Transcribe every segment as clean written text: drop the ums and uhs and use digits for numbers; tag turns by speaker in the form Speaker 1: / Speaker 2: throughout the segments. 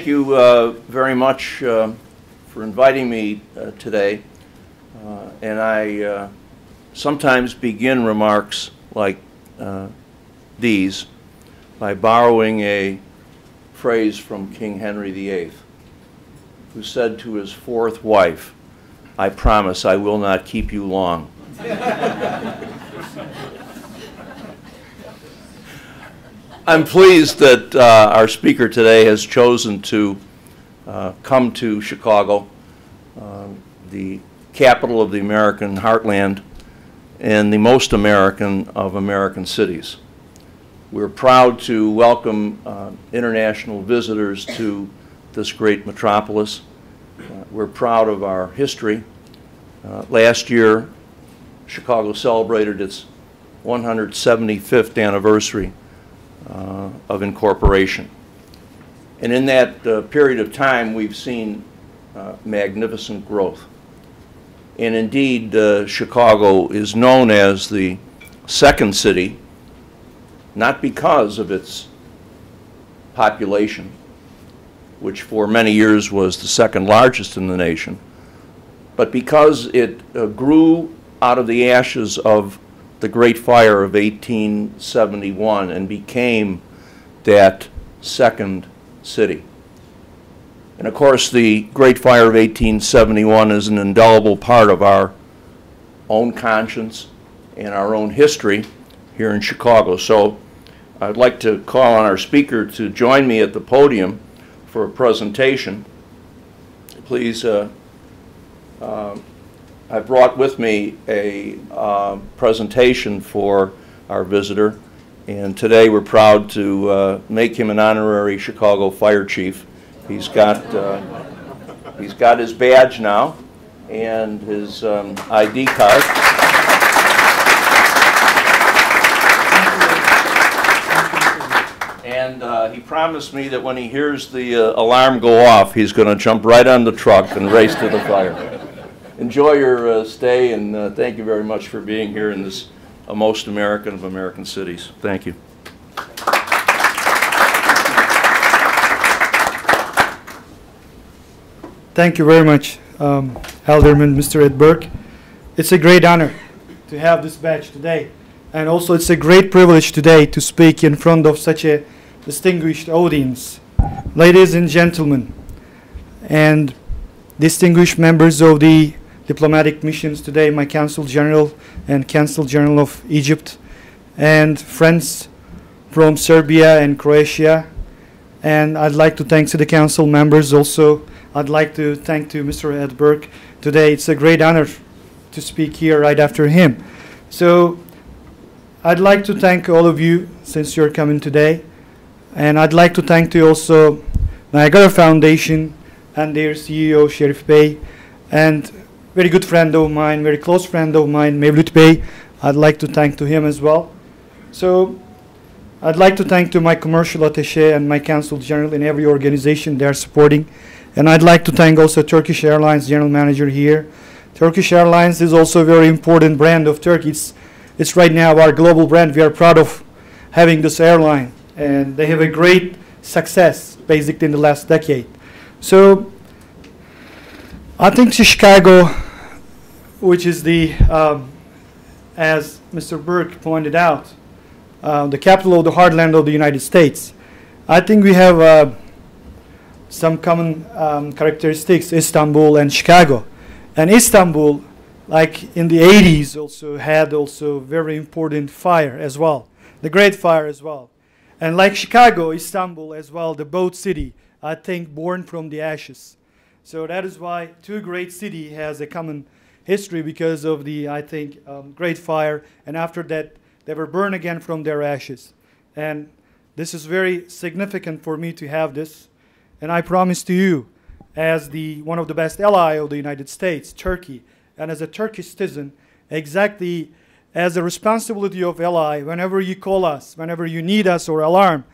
Speaker 1: thank you very much for inviting me today. And I sometimes begin remarks like these by borrowing a phrase from King Henry VIII, who said to his fourth wife, "I promise I will not keep you long." I'm pleased that our speaker today has chosen to come to Chicago, the capital of the American heartland and the most American of American cities. We're proud to welcome international visitors to this great metropolis. We're proud of our history. Last year, Chicago celebrated its 175th anniversary of incorporation. And in that period of time, we've seen magnificent growth. And indeed, Chicago is known as the second city, not because of its population, which for many years was the second largest in the nation, but because it grew out of the ashes of the Great Fire of 1871 and became that second city. And of course, the Great Fire of 1871 is an indelible part of our own conscience and our own history here in Chicago. So I'd like to call on our speaker to join me at the podium for a presentation. Please, I brought with me a presentation for our visitor, and today we're proud to make him an honorary Chicago Fire Chief. He's got his badge now and his ID card. And he promised me that when he hears the alarm go off, he's going to jump right on the truck and race to the fire. Enjoy your stay, and thank you very much for being here in this most American of American cities. Thank you.
Speaker 2: Thank you very much, Alderman Mr. Ed Burke. It's a great honor to have this badge today. And also it's a great privilege today to speak in front of such a distinguished audience. Ladies and gentlemen, and distinguished members of the diplomatic missions today, my Consul General and Consul General of Egypt, and friends from Serbia and Croatia. And I'd like to thank City Council members also. I'd like to thank to Mr. Ed Burke today. It's a great honor to speak here right after him. So I'd like to thank all of you since you're coming today. And I'd like to thank to also Niagara Foundation and their CEO, Sherif Bey, and very good friend of mine, very close friend of mine, Mevlut Bey. I'd like to thank to him as well. So I'd like to thank to my commercial attaché and my Consul General in every organization they are supporting. And I'd like to thank also Turkish Airlines General Manager here. Turkish Airlines is also a very important brand of Turkey. It's right now our global brand. We are proud of having this airline. And they have a great success, basically, in the last decade. So I think Chicago, which is the, as Mr. Burke pointed out, the capital of the heartland of the United States, I think we have some common characteristics, Istanbul and Chicago. And Istanbul, like in the 80s, also had also very important fire as well, the Great Fire as well. And like Chicago, Istanbul as well, the both city, I think, born from the ashes. So that is why two great cities has a common history because of the, I think, Great Fire. And after that, they were burned again from their ashes. And this is very significant for me to have this. And I promise to you, as the one of the best ally of the United States, Turkey, and as a Turkish citizen, exactly as a responsibility of ally, whenever you call us, whenever you need us or alarm,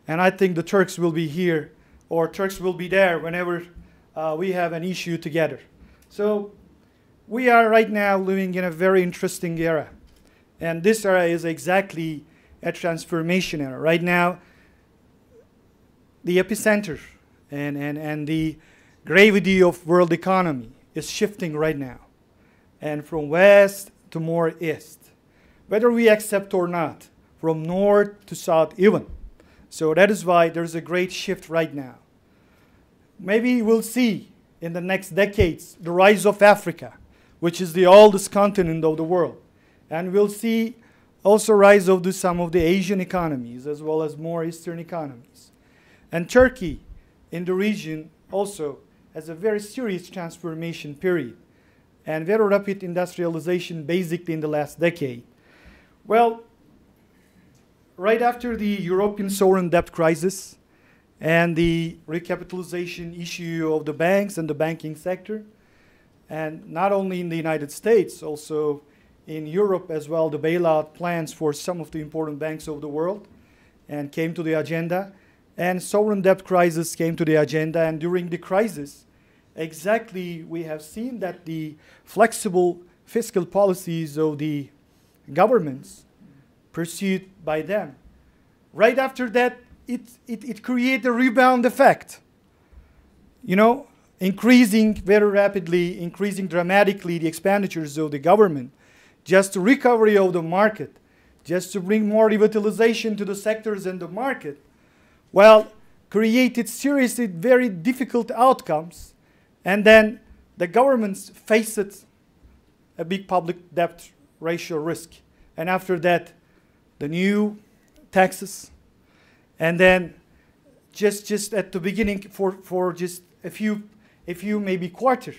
Speaker 2: and I think the Turks will be here, or Turks will be there whenever we have an issue together. So we are right now living in a very interesting era. And this era is exactly a transformation era. Right now, the epicenter and the gravity of world economy is shifting right now, and from west to more east, whether we accept or not, from north to south even. So that is why there's a great shift right now. Maybe we'll see in the next decades the rise of Africa, which is the oldest continent of the world. And we'll see also rise of some of the Asian economies as well as more Eastern economies. And Turkey in the region also has a very serious transformation period and very rapid industrialization basically in the last decade. Well, right after the European sovereign debt crisis and the recapitalization issue of the banks and the banking sector, and not only in the United States, also in Europe as well, the bailout plans for some of the important banks of the world and came to the agenda, and sovereign debt crisis came to the agenda, and during the crisis, exactly we have seen that the flexible fiscal policies of the governments pursued by them. Right after that, it created a rebound effect. You know, increasing very rapidly, increasing dramatically the expenditures of the government, just to recovery of the market, just to bring more revitalization to the sectors and the market, well, created seriously very difficult outcomes, and then the governments faced a big public debt ratio risk. And after that, the new taxes, and then just at the beginning for just a few maybe quarter,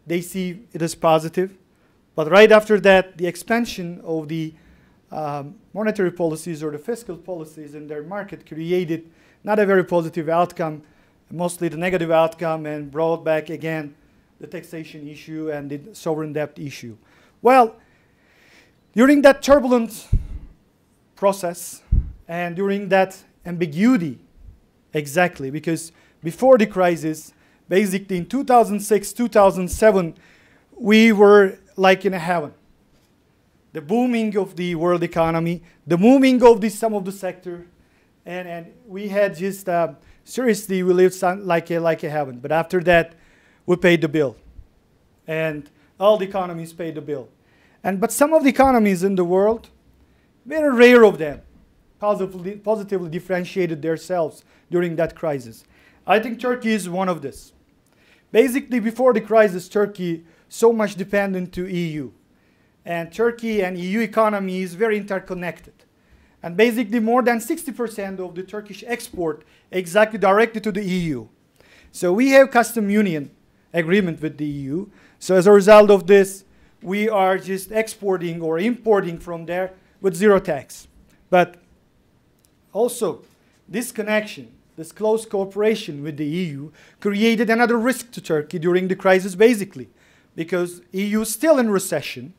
Speaker 2: they see it as positive. But right after that, the expansion of the monetary policies or the fiscal policies in their market created not a very positive outcome, mostly the negative outcome, and brought back again the taxation issue and the sovereign debt issue. Well, during that turbulent process and during that ambiguity, exactly, because before the crisis, basically in 2006, 2007, we were like in a heaven. The booming of the world economy, the booming of some of the sector, and we had just, seriously, we lived like a heaven. But after that, we paid the bill. And all the economies paid the bill. But some of the economies in the world, very rare of them, positively differentiated themselves during that crisis. I think Turkey is one of this. Basically, before the crisis, Turkey so much dependent to EU. And Turkey and EU economy is very interconnected. And basically, more than 60% of the Turkish export exactly directly to the EU. So we have custom union agreement with the EU. So as a result of this, we are just exporting or importing from there with zero tax. But also, this connection, this close cooperation with the EU created another risk to Turkey during the crisis, basically, because EU is still in recession,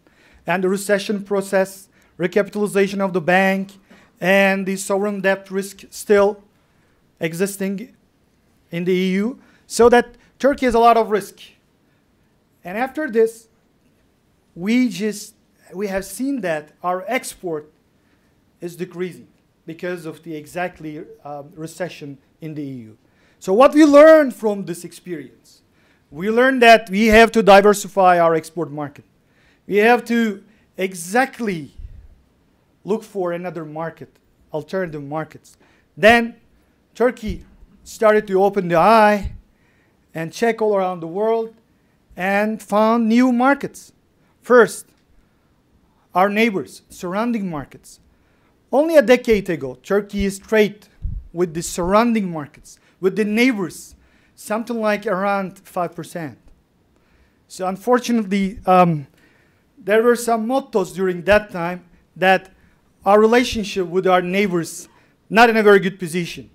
Speaker 2: and the recession process, recapitalization of the bank, and the sovereign debt risk still existing in the EU, so that Turkey has a lot of risk. And after this, we have seen that our export is decreasing because of the exactly recession in the EU. So what we learned from this experience, we learned that we have to diversify our export market. We have to exactly look for another market, alternative markets. Then Turkey started to open the eye and check all around the world and found new markets. First, our neighbors, surrounding markets. Only a decade ago, Turkey's trade with the surrounding markets, with the neighbors, something like around 5%. So unfortunately, there were some mottos during that time that our relationship with our neighbors not in a very good position.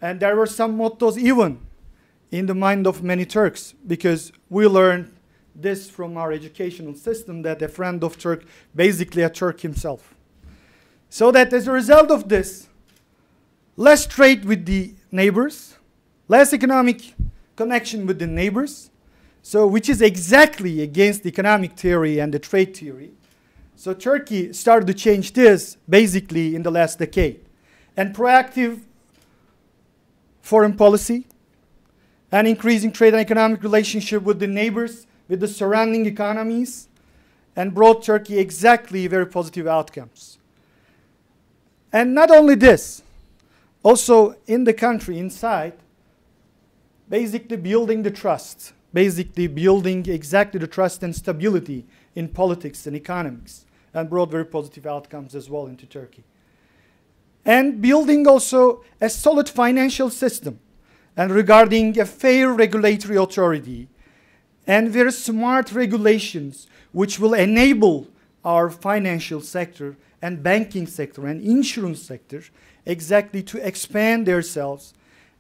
Speaker 2: And there were some mottos even in the mind of many Turks, because we learned this from our educational system, that a friend of Turk, basically a Turk himself. So that as a result of this, less trade with the neighbors, less economic connection with the neighbors, so which is exactly against the economic theory and the trade theory. So Turkey started to change this basically in the last decade. And proactive foreign policy, and increasing trade and economic relationship with the neighbors, with the surrounding economies, and brought Turkey exactly very positive outcomes. And not only this, also in the country, inside, basically building the trust, basically building exactly the trust and stability in politics and economics, and brought very positive outcomes as well into Turkey. And building also a solid financial system, and regarding a fair regulatory authority, and very smart regulations which will enable our financial sector and banking sector and insurance sector exactly to expand themselves,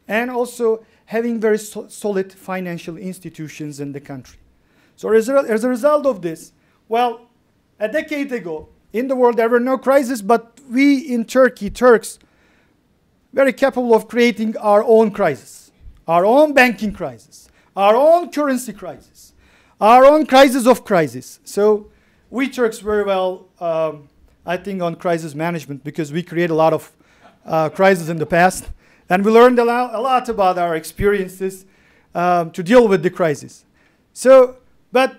Speaker 2: and also having very solid financial institutions in the country. So as a result of this, well, a decade ago, in the world there were no crises, but we in Turkey, Turks, very capable of creating our own crisis, our own banking crisis, our own currency crisis, our own crisis of crisis. So we Turks very well, I think, on crisis management, because we create a lot of crises in the past, and we learned a lot about our experiences to deal with the crisis. So, but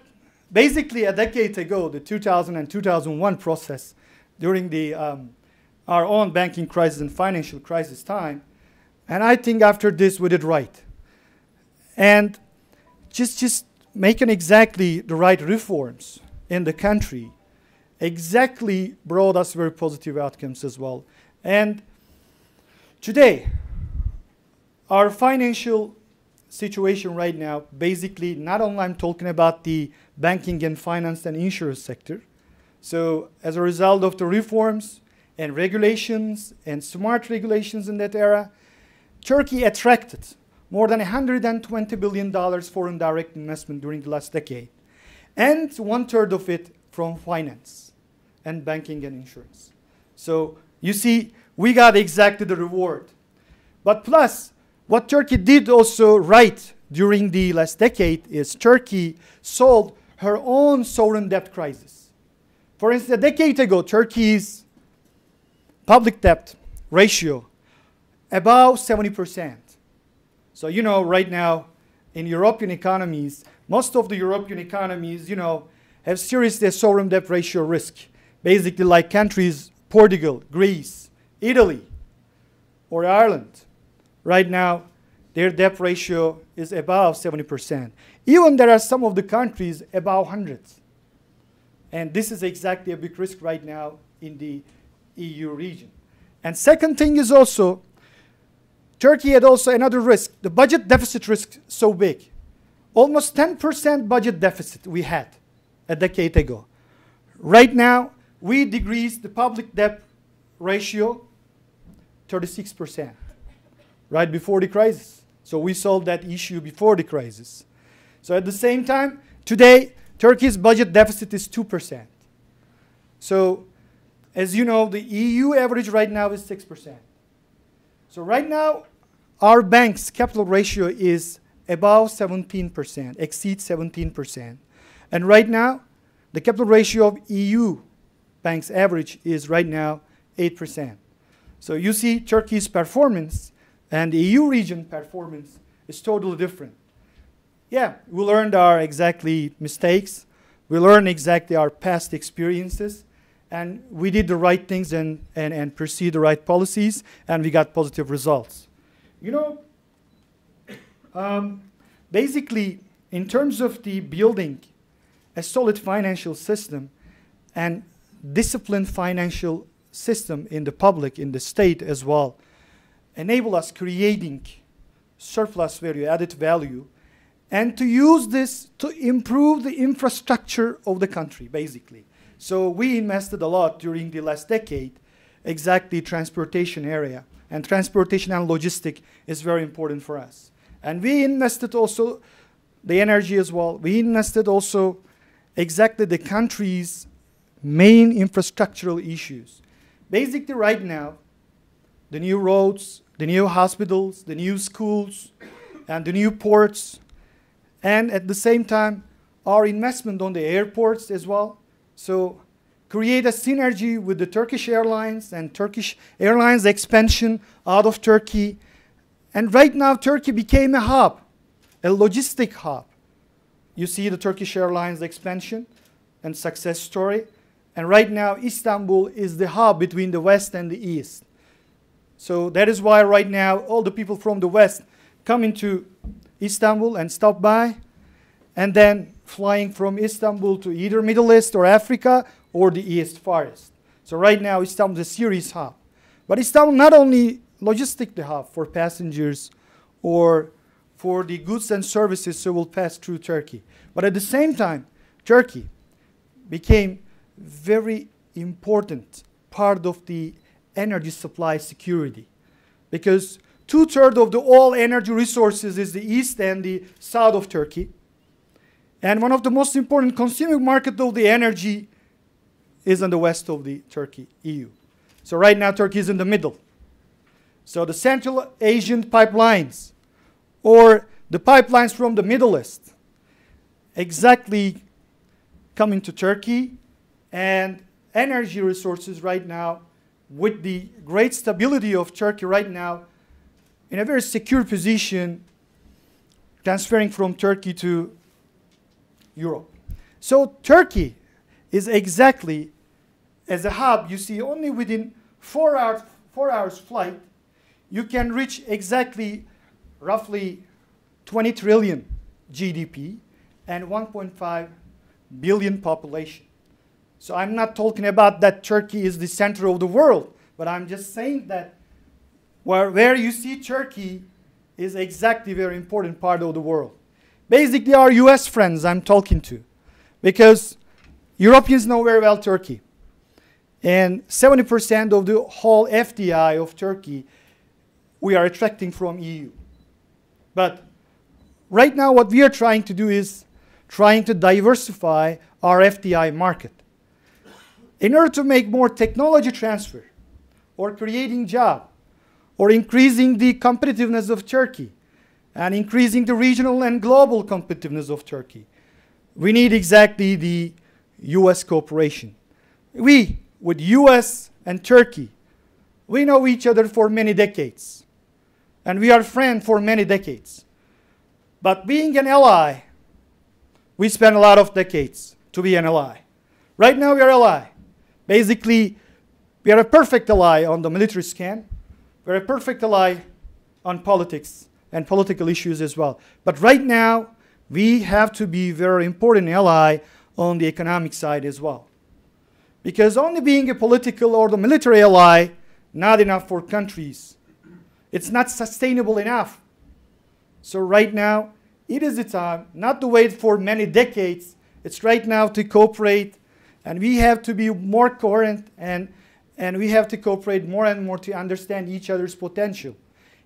Speaker 2: basically a decade ago, the 2000 and 2001 process, during the our own banking crisis and financial crisis time, and I think after this we did right. And just making exactly the right reforms in the country exactly brought us very positive outcomes as well. And today, our financial situation right now, basically, not only I'm talking about the banking and finance and insurance sector. So as a result of the reforms and regulations and smart regulations in that era, Turkey attracted more than $120 billion foreign direct investment during the last decade, and 1/3 of it from finance and banking and insurance. So you see, we got exactly the reward. But plus, what Turkey did also right during the last decade is Turkey solved her own sovereign debt crisis. For instance, a decade ago, Turkey's public debt ratio about 70%. So, you know, right now in European economies, most of the European economies, you know, have seriously a sovereign debt ratio risk. Basically like countries, Portugal, Greece, Italy, or Ireland. Right now, their debt ratio is above 70%. Even there are some of the countries above 100. And this is exactly a big risk right now in the EU region. And second thing is also, Turkey had also another risk, the budget deficit risk so big. Almost 10% budget deficit we had a decade ago. Right now, we decreased the public debt ratio 36%, right before the crisis. So we solved that issue before the crisis. So at the same time, today, Turkey's budget deficit is 2%. So as you know, the EU average right now is 6%. So right now, our bank's capital ratio is about 17%, exceeds 17%. And right now, the capital ratio of EU banks average is right now 8%. So you see Turkey's performance and the EU region performance is totally different. Yeah, we learned our exactly mistakes. We learned exactly our past experiences. And we did the right things and pursued the right policies, and we got positive results. You know, basically, in terms of the building a solid financial system and disciplined financial system in the public, in the state as well, enable us creating surplus value, added value, and to use this to improve the infrastructure of the country, basically. So we invested a lot during the last decade, exactly transportation area. And transportation and logistic is very important for us. And we invested also the energy as well. We invested also exactly the country's main infrastructural issues. Basically right now, the new roads, the new hospitals, the new schools, and the new ports, and at the same time, our investment on the airports as well. So create a synergy with the Turkish Airlines and Turkish Airlines expansion out of Turkey. And right now, Turkey became a hub a logistic hub. You see the Turkish Airlines expansion and success story. And right now, Istanbul is the hub between the West and the East. So that is why right now, all the people from the West come into Istanbul and stop by, and then flying from Istanbul to either Middle East or Africa or the East Far East. So right now, Istanbul is a serious hub. But Istanbul not only logistic the hub for passengers or for the goods and services that will pass through Turkey, but at the same time, Turkey became very important part of the energy supply security, because 2/3 of the all energy resources is the east and the south of Turkey. And one of the most important consuming market of the energy is in the west of the Turkey, EU. So right now Turkey is in the middle. So the Central Asian pipelines or the pipelines from the Middle East exactly coming to Turkey, and energy resources right now with the great stability of Turkey right now in a very secure position, transferring from Turkey to Europe. So Turkey is exactly as a hub. You see, only within 4 hours flight, you can reach exactly roughly 20 trillion GDP and 1.5 billion population. So I'm not talking about that Turkey is the center of the world, but I'm just saying that where you see Turkey is exactly a very important part of the world. Basically, our US friends I'm talking to, because Europeans know very well Turkey. And 70% of the whole FDI of Turkey we are attracting from EU. But right now what we are trying to do is trying to diversify our FDI market. In order to make more technology transfer, or creating job, or increasing the competitiveness of Turkey, and increasing the regional and global competitiveness of Turkey, we need exactly the US cooperation. We, with US and Turkey, we know each other for many decades, and we are friends for many decades. But being an ally, we spent a lot of decades to be an ally. Right now we are ally. Basically, we are a perfect ally on the military scan. We're a perfect ally on politics and political issues as well. But right now, we have to be a very important ally on the economic side as well. Because only being a political or the military ally, not enough for countries. It's not sustainable enough. So right now, it is the time not to wait for many decades. It's right now to cooperate, and we have to be more coherent, and we have to cooperate more and more to understand each other's potential.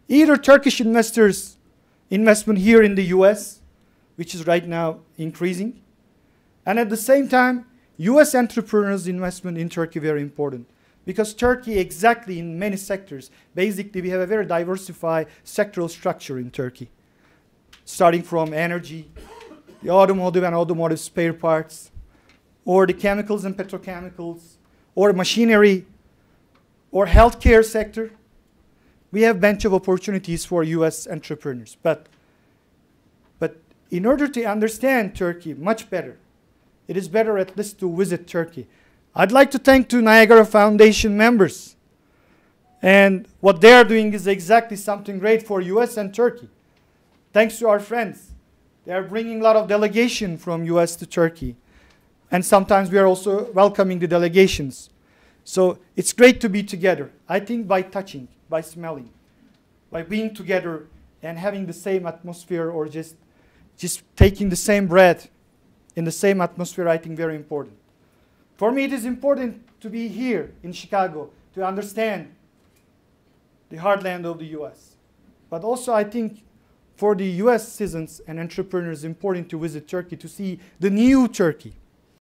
Speaker 2: Either Turkish investors' investment here in the US, which is right now increasing, and at the same time, US entrepreneurs' investment in Turkey very important. Because Turkey exactly in many sectors, basically we have a very diversified sectoral structure in Turkey. Starting from energy, the automotive and automotive spare parts, or the chemicals and petrochemicals, or machinery, or healthcare sector. We have a bunch of opportunities for US entrepreneurs. But in order to understand Turkey much better, it is better at least to visit Turkey. I'd like to thank to Niagara Foundation members. And what they are doing is exactly something great for US and Turkey. Thanks to our friends. They are bringing a lot of delegation from US to Turkey. And sometimes we are also welcoming the delegations. So it's great to be together. I think by touching, by smelling, by being together and having the same atmosphere, or just taking the same breath in the same atmosphere, I think very important. For me, it is important to be here in Chicago to understand the heartland of the US. But also I think for the US citizens and entrepreneurs, it's important to visit Turkey to see the new Turkey.